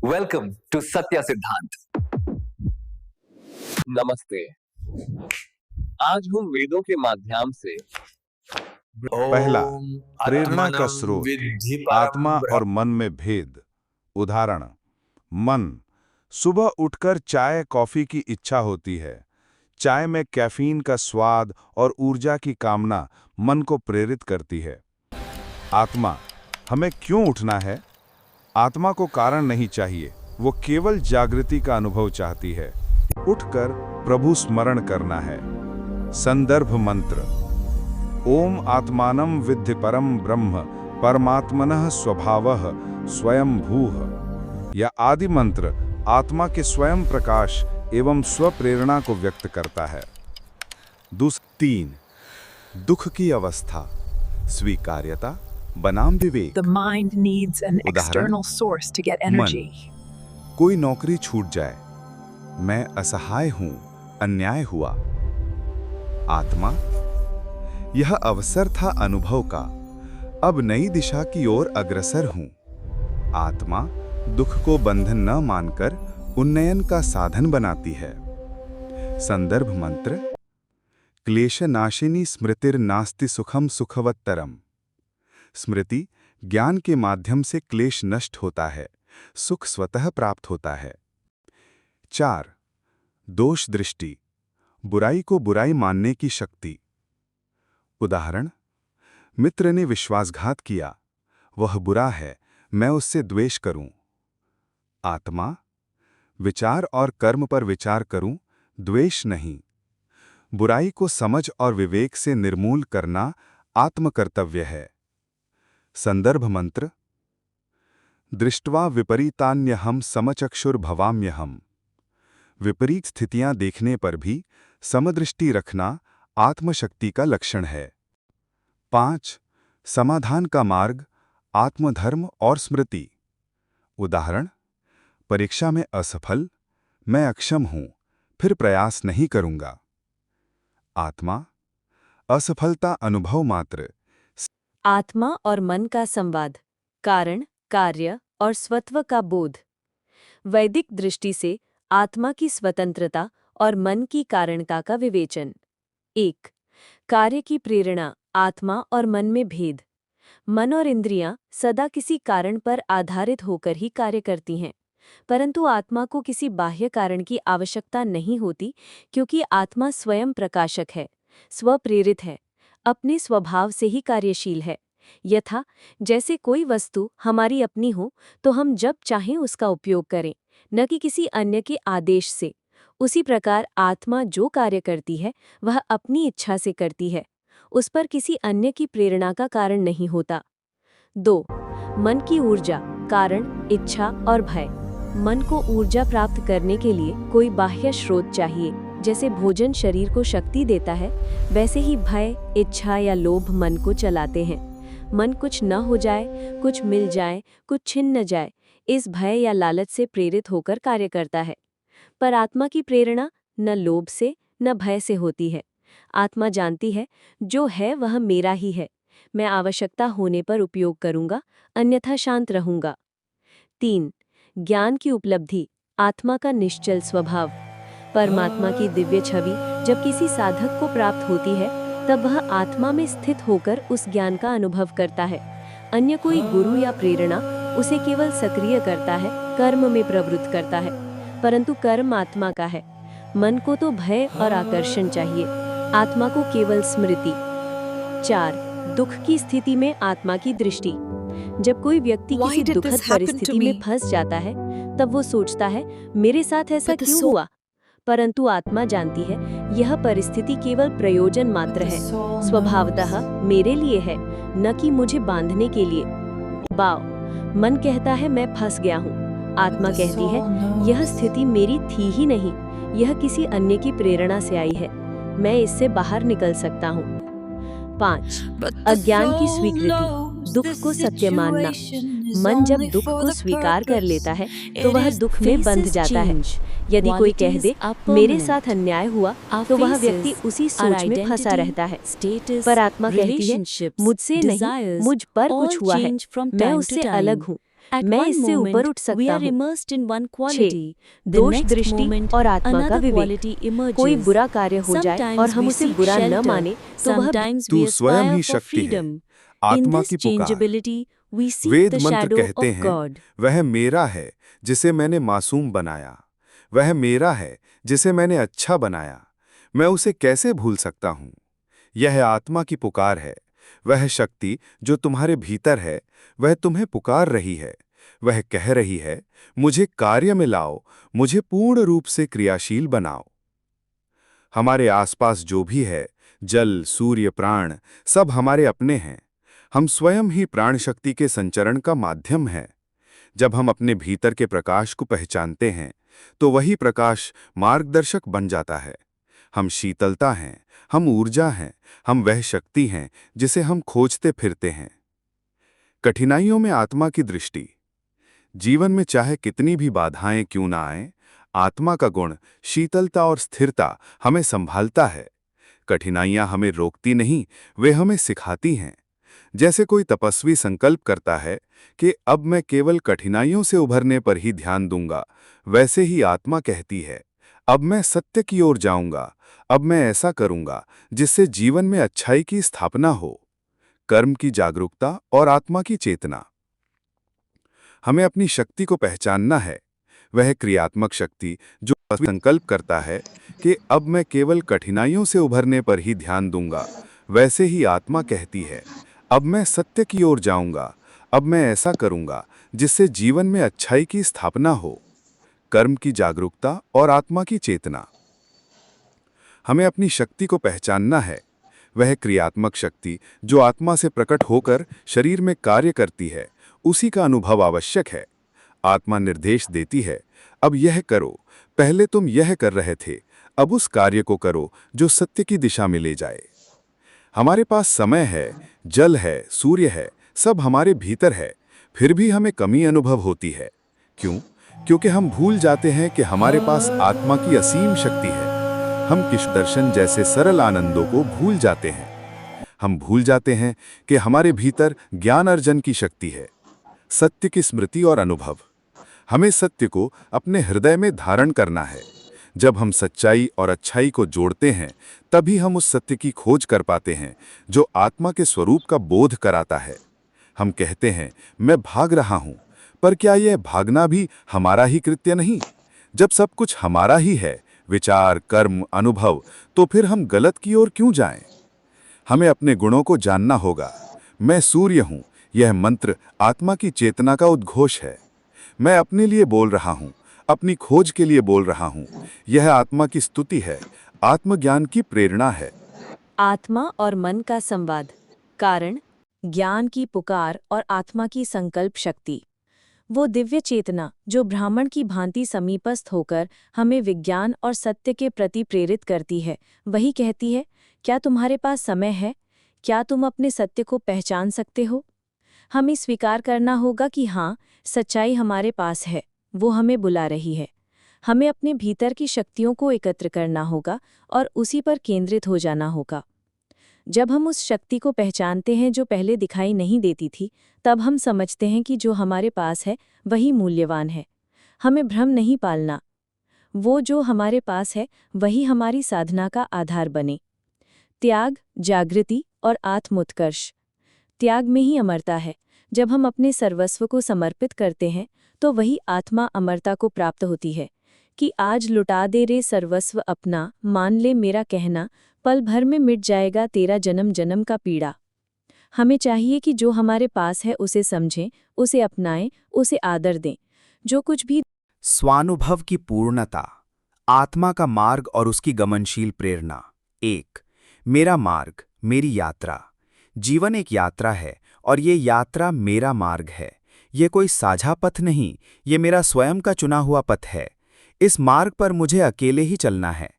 Welcome to सत्य सिद्धांत। नमस्ते। आज हम वेदों के माध्यम से पहला, प्रेरणा का आत्मानं स्रोत, विद्धि परं आत्मा और ब्रह्म। मन में भेद। उदाहरण, मन। सुबह उठकर चाय कॉफी की इच्छा होती है। चाय में कैफीन का स्वाद और ऊर्जा की कामना मन को प्रेरित करती है। आत्मा, हमें क्यों उठना है? आत्मा को कारण नहीं चाहिए, वो केवल जागृति का अनुभव चाहती है। उठकर प्रभु स्मरण करना है। संदर्भ मंत्र, ओम आत्मानं विद्धि परम ब्रह्म परमात्मनः स्वभावः स्वयं भूः। यह आदि मंत्र आत्मा के स्वयं प्रकाश एवं स्वप्रेरणा को व्यक्त करता है। 3. दुख की अवस्था, स्वीकार्यता बनाम विवेक। The mind needs an उदाहरण, external source to get energy. कोई नौकरी छूट जाए, मैं असहाय हूं, अन्याय हुआ। आत्मा, यह अवसर था अनुभव का, अब नई दिशा की ओर अग्रसर हूं। आत्मा दुख को बंधन न मानकर उन्नयन का साधन बनाती है। संदर्भ मंत्र, क्लेशनाशिनी स्मृतिर्नास्ति सुखम सुखवत्तरम। स्मृति ज्ञान के माध्यम से क्लेश नष्ट होता है, सुख स्वतः प्राप्त होता है। 4. दोष दृष्टि, बुराई को बुराई मानने की शक्ति। उदाहरण, मित्र ने विश्वासघात किया, वह बुरा है, मैं उससे द्वेष करूं। आत्मा, विचार और कर्म पर विचार करूं, द्वेष नहीं। बुराई को समझ और विवेक से निर्मूल करना आत्मकर्तव्य है। संदर्भ मंत्र, दृष्ट्वा विपरीतान्यहं समचक्षुर्भवाम्यहम्। विपरीत स्थितियां देखने पर भी समदृष्टि रखना आत्मशक्ति का लक्षण है। 5. समाधान का मार्ग, आत्मधर्म और स्मृति। उदाहरण, परीक्षा में असफल, मैं अक्षम हूं, फिर प्रयास नहीं करूंगा। आत्मा, असफलता अनुभव मात्र। आत्मा और मन का संवाद, कारण, कार्य और स्वत्व का बोध। वैदिक दृष्टि से आत्मा की स्वतंत्रता और मन की कारणता का विवेचन। 1. कार्य की प्रेरणा, आत्मा और मन में भेद। मन और इंद्रियां सदा किसी कारण पर आधारित होकर ही कार्य करती हैं, परंतु आत्मा को किसी बाह्य कारण की आवश्यकता नहीं होती, क्योंकि आत्मा स्वयं प्रकाशक है, स्वप्रेरित है, अपने स्वभाव से ही कार्यशील है। यथा जैसे कोई वस्तु हमारी अपनी हो तो हम जब चाहें उसका उपयोग करें, न कि किसी अन्य के आदेश से। उसी प्रकार आत्मा जो कार्य करती है वह अपनी इच्छा से करती है, उस पर किसी अन्य की प्रेरणा का कारण नहीं होता। 2. मन की ऊर्जा, कारण, इच्छा और भय। मन को ऊर्जा प्राप्त करने के लिए कोई बाह्य स्रोत चाहिए। जैसे भोजन शरीर को शक्ति देता है, वैसे ही भय, इच्छा या लोभ मन को चलाते हैं। मन कुछ न हो जाए, कुछ मिल जाए, कुछ छिन न जाए, इस भय या लालच से प्रेरित होकर कार्य करता है। पर आत्मा की प्रेरणा न लोभ से न भय से होती है। आत्मा जानती है जो है वह मेरा ही है, मैं आवश्यकता होने पर उपयोग करूंगा, अन्यथा शांत रहूंगा। 3. ज्ञान की उपलब्धि, आत्मा का निश्चल स्वभाव। परमात्मा की दिव्य छवि जब किसी साधक को प्राप्त होती है, तब वह आत्मा में स्थित होकर उस ज्ञान का अनुभव करता है। अन्य कोई गुरु या प्रेरणा उसे केवल सक्रिय करता है, कर्म में प्रवृत्त करता है, परंतु कर्म आत्मा का है। मन को तो भय और आकर्षण चाहिए, आत्मा को केवल स्मृति। 4. दुख की स्थिति में आत्मा की दृष्टि। जब कोई व्यक्ति Why किसी did दुखद this happen परिस्थिति to में me? फंस जाता है, तब वो सोचता है मेरे साथ ऐसा But the क्यों soul- हुआ? परंतु आत्मा जानती है यह परिस्थिति केवल प्रयोजन मात्र है, स्वभावतः मेरे लिए है, न कि मुझे बांधने के लिए। बाव, मन कहता है मैं फंस गया हूँ, आत्मा कहती है यह स्थिति मेरी थी ही नहीं, यह किसी अन्य की प्रेरणा से आई है, मैं इससे बाहर निकल सकता हूँ। 5. अज्ञान की स्वीकृति, दुख को सत्य मानना। मन जब दुख को स्वीकार कर लेता है तो वह दुख में बंध जाता है। यदि कोई कह दे मेरे साथ अन्याय हुआ, तो वह व्यक्ति उसी सोच में फंसा रहता है। पर आत्मा कहती है मुझसे नहीं, मुझ पर कुछ हुआ है, मैं उससे अलग हूँ, At मैं one इससे ऊपर moment, उठ we सकता are हूँ। immersed in one quality. The दोष next दृष्टि moment, और आत्मा का another विवेक। quality emerges. कोई बुरा कार्य हो जाए और Sometimes हम we उसे seek बुरा न shelter. माने तो वह Sometimes तू we स्वयं aspire ही for शक्ति है। freedom. In आत्मा this की पुकार। changeability, we seek Veda the मंत्र shadow कहते of हैं, God. वह मेरा है जिसे मैंने मासूम बनाया, वह मेरा है जिसे मैंने अच्छा बनाया, मैं उसे कैसे भूल सकता हूँ। यह आत्मा की पुकार है। वह शक्ति जो तुम्हारे भीतर है, वह तुम्हें पुकार रही है। वह कह रही है, मुझे कार्य में लाओ, मुझे पूर्ण रूप से क्रियाशील बनाओ। हमारे आसपास जो भी है, जल, सूर्य, प्राण, सब हमारे अपने हैं। हम स्वयं ही प्राण शक्ति के संचरण का माध्यम हैं। जब हम अपने भीतर के प्रकाश को पहचानते हैं, तो वही प्रकाश मार्गदर्शक बन जाता है। हम शीतलता हैं, हम ऊर्जा हैं, हम वह शक्ति हैं जिसे हम खोजते फिरते हैं। कठिनाइयों में आत्मा की दृष्टि। जीवन में चाहे कितनी भी बाधाएं क्यों ना आएं, आत्मा का गुण शीतलता और स्थिरता हमें संभालता है। कठिनाइयां हमें रोकती नहीं, वे हमें सिखाती हैं। जैसे कोई तपस्वी संकल्प करता है कि अब मैं केवल कठिनाइयों से उभरने पर ही ध्यान दूंगा, वैसे ही आत्मा कहती है, अब मैं सत्य की ओर जाऊंगा, अब मैं ऐसा करूंगा जिससे जीवन में अच्छाई की स्थापना हो। कर्म की जागरूकता और आत्मा की चेतना। हमें अपनी शक्ति को पहचानना है। वह क्रियात्मक शक्ति जो संकल्प करता है कि अब मैं केवल कठिनाइयों से उभरने पर ही ध्यान दूंगा, वैसे ही आत्मा कहती है, अब मैं सत्य की ओर जाऊंगा, अब मैं ऐसा करूंगा जिससे जीवन में अच्छाई की स्थापना हो। कर्म की जागरूकता और आत्मा की चेतना। हमें अपनी शक्ति को पहचानना है। वह क्रियात्मक शक्ति जो आत्मा से प्रकट होकर शरीर में कार्य करती है, उसी का अनुभव आवश्यक है। आत्मा निर्देश देती है, अब यह करो, पहले तुम यह कर रहे थे, अब उस कार्य को करो जो सत्य की दिशा में ले जाए। हमारे पास समय है, जल है, सूर्य है, सब हमारे भीतर है, फिर भी हमें कमी अनुभव होती है। क्यों? क्योंकि हम भूल जाते हैं कि हमारे पास आत्मा की असीम शक्ति है। हम कृष्ण दर्शन जैसे सरल आनंदों को भूल जाते हैं। हम भूल जाते हैं कि हमारे भीतर ज्ञान अर्जन की शक्ति है, सत्य की स्मृति और अनुभव। हमें सत्य को अपने हृदय में धारण करना है। जब हम सच्चाई और अच्छाई को जोड़ते हैं, तभी हम उस सत्य की खोज कर पाते हैं जो आत्मा के स्वरूप का बोध कराता है। हम कहते हैं, मैं भाग रहा हूं, पर क्या यह भागना भी हमारा ही कृत्य नहीं? जब सब कुछ हमारा ही है, विचार, कर्म, अनुभव, तो फिर हम गलत की ओर क्यों जाएं? हमें अपने गुणों को जानना होगा। मैं सूर्य हूं, यह मंत्र आत्मा की चेतना का उद्घोष है। मैं अपने लिए बोल रहा हूं, अपनी खोज के लिए बोल रहा हूं। यह आत्मा की स्तुति है, आत्मज्ञान की प्रेरणा है। आत्मा और मन का संवाद। कारण, ज्ञान की पुकार और आत्मा की संकल्प शक्ति। वो दिव्य चेतना जो ब्राह्मण की भांति समीपस्थ होकर हमें विज्ञान और सत्य के प्रति प्रेरित करती है, वही कहती है, क्या तुम्हारे पास समय है? क्या तुम अपने सत्य को पहचान सकते हो? हमें स्वीकार करना होगा कि हाँ, सच्चाई हमारे पास है, वो हमें बुला रही है। हमें अपने भीतर की शक्तियों को एकत्र करना होगा और उसी पर केंद्रित हो जाना होगा। जब हम उस शक्ति को पहचानते हैं जो पहले दिखाई नहीं देती थी, तब हम समझते हैं कि जो हमारे पास है वही मूल्यवान है। हमें भ्रम नहीं पालना। वो जो हमारे पास है वही हमारी साधना का आधार बने। त्याग, जागृति और आत्मोत्कर्ष। त्याग में ही अमरता है। जब हम अपने सर्वस्व को समर्पित करते हैं तो वही आत्मा अमरता को प्राप्त होती है कि आज लुटा दे रे सर्वस्व अपना, मान ले मेरा कहना, पल भर में मिट जाएगा तेरा जन्म जन्म का पीड़ा। हमें चाहिए कि जो हमारे पास है उसे समझें, उसे अपनाएं, उसे आदर दें। जो कुछ भी स्वानुभव की पूर्णता, आत्मा का मार्ग और उसकी गमनशील प्रेरणा। 1. मेरा मार्ग, मेरी यात्रा। जीवन एक यात्रा है और ये यात्रा मेरा मार्ग है। ये कोई साझा पथ नहीं, ये मेरा स्वयं का चुना हुआ पथ है। इस मार्ग पर मुझे अकेले ही चलना है।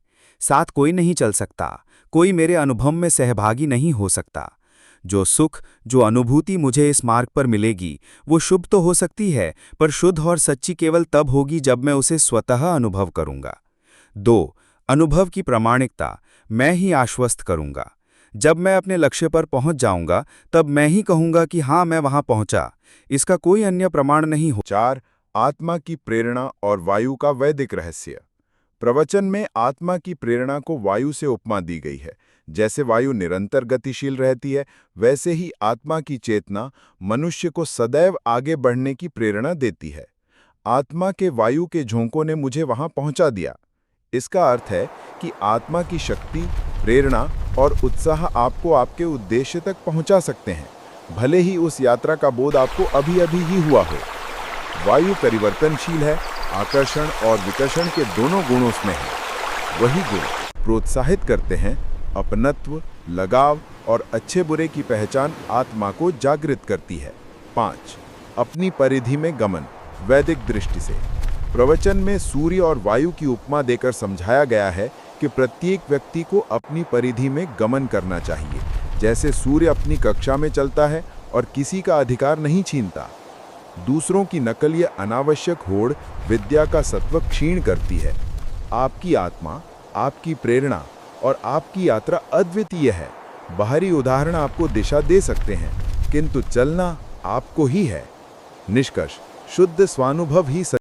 साथ कोई नहीं चल सकता, कोई मेरे अनुभव में सहभागी नहीं हो सकता। जो सुख, जो अनुभूति मुझे इस मार्ग पर मिलेगी, वो शुभ तो हो सकती है, पर शुद्ध और सच्ची केवल तब होगी जब मैं उसे स्वतः अनुभव करूंगा। 2. अनुभव की प्रामाणिकता, मैं ही आश्वस्त करूंगा। जब मैं अपने लक्ष्य पर पहुंच जाऊंगा तब मैं ही कहूंगा कि हाँ, मैं वहां पहुंचा। इसका कोई अन्य प्रमाण नहीं हो। 4. आत्मा की प्रेरणा और वायु का वैदिक रहस्य। प्रवचन में आत्मा की प्रेरणा को वायु से उपमा दी गई है। जैसे वायु निरंतर गतिशील रहती है, वैसे ही आत्मा की चेतना मनुष्य को सदैव आगे बढ़ने की प्रेरणा देती है। आत्मा के वायु के झोंकों ने मुझे वहां पहुंचा दिया। इसका अर्थ है कि आत्मा की शक्ति, प्रेरणा और उत्साह आपको आपके उद्देश्य तक पहुंचा सकते हैं, भले ही उस यात्रा का बोध आपको अभी-अभी ही हुआ हो। वायु परिवर्तनशील है, आकर्षण और विकर्षण के दोनों गुण उसमें हैं। वही गुण प्रोत्साहित करते हैं, अपनत्व, लगाव और अच्छे बुरे की पहचान आत्मा को जागृत करती है। 5. अपनी परिधि में गमन। वैदिक दृष्टि से प्रवचन में सूर्य और वायु की उपमा देकर समझाया गया है कि प्रत्येक व्यक्ति को अपनी परिधि में गमन करना चाहिए। जैसे सूर्य अपनी कक्षा में चलता है और किसी का अधिकार नहीं छीनता। दूसरों की नकल या अनावश्यक होड़ विद्या का सत्व क्षीण करती है। आपकी आत्मा, आपकी प्रेरणा और आपकी यात्रा अद्वितीय है। बाहरी उदाहरण आपको दिशा दे सकते हैं, किंतु चलना आपको ही है। निष्कर्ष: शुद्ध स्वानुभव ही